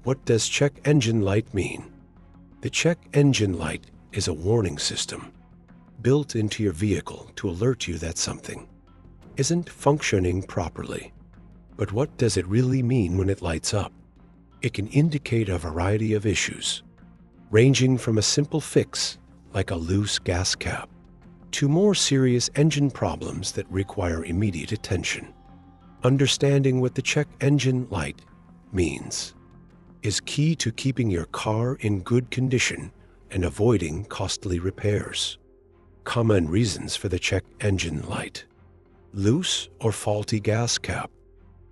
What does check engine light mean? The check engine light is a warning system built into your vehicle to alert you that something isn't functioning properly. But what does it really mean when it lights up? It can indicate a variety of issues, ranging from a simple fix like a loose gas cap to more serious engine problems that require immediate attention. Understanding what the check engine light means is key to keeping your car in good condition and avoiding costly repairs. Common reasons for the check engine light: loose or faulty gas cap.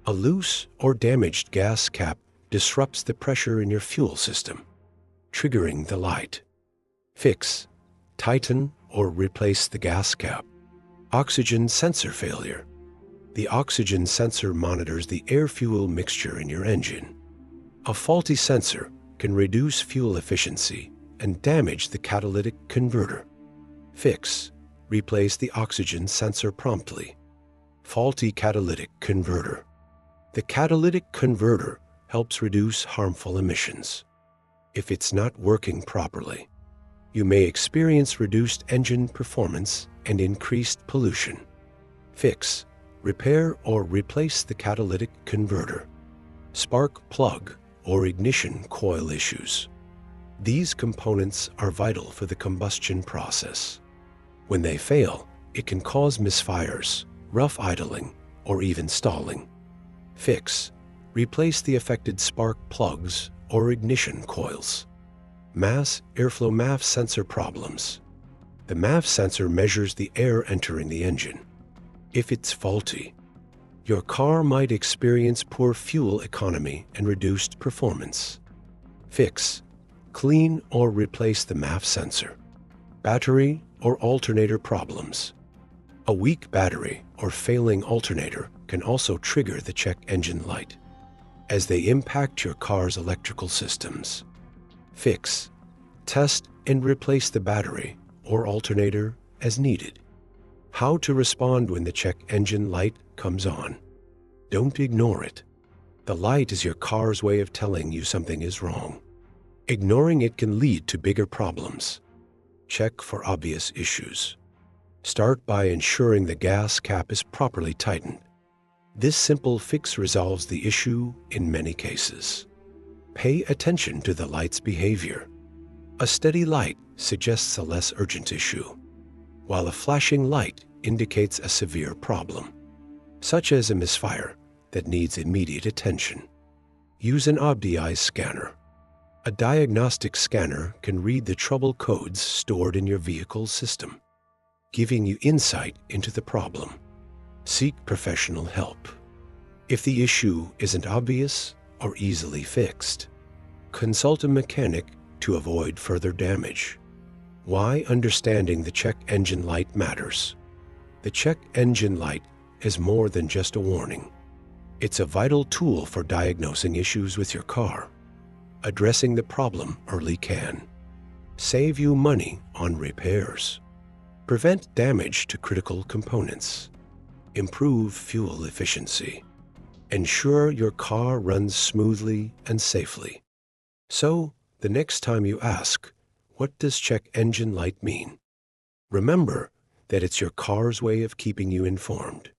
A loose or damaged gas cap disrupts the pressure in your fuel system, triggering the light. Fix: tighten or replace the gas cap. Oxygen sensor failure. The oxygen sensor monitors the air-fuel mixture in your engine. A faulty sensor can reduce fuel efficiency and damage the catalytic converter. Fix: replace the oxygen sensor promptly. Faulty catalytic converter. The catalytic converter helps reduce harmful emissions. If it's not working properly, you may experience reduced engine performance and increased pollution. Fix: repair or replace the catalytic converter. Spark plug or ignition coil issues. These components are vital for the combustion process. When they fail, it can cause misfires, rough idling, or even stalling. Fix: replace the affected spark plugs or ignition coils. Mass airflow MAF sensor problems. The MAF sensor measures the air entering the engine. If it's faulty, your car might experience poor fuel economy and reduced performance. Fix: clean or replace the MAF sensor. Battery or alternator problems. A weak battery or failing alternator can also trigger the check engine light, as they impact your car's electrical systems. Fix: test and replace the battery or alternator as needed. How to respond when the check engine light comes on. Don't ignore it. The light is your car's way of telling you something is wrong. Ignoring it can lead to bigger problems. Check for obvious issues. Start by ensuring the gas cap is properly tightened. This simple fix resolves the issue in many cases. Pay attention to the light's behavior. A steady light suggests a less urgent issue, while a flashing light indicates a severe problem, such as a misfire that needs immediate attention. Use an OBDI scanner. A diagnostic scanner can read the trouble codes stored in your vehicle's system, giving you insight into the problem. Seek professional help. If the issue isn't obvious or easily fixed, consult a mechanic to avoid further damage. Why understanding the check engine light matters. The check engine light is more than just a warning. It's a vital tool for diagnosing issues with your car. Addressing the problem early can save you money on repairs, prevent damage to critical components, improve fuel efficiency, ensure your car runs smoothly and safely. So, the next time you ask, what does check engine light mean? Remember that it's your car's way of keeping you informed.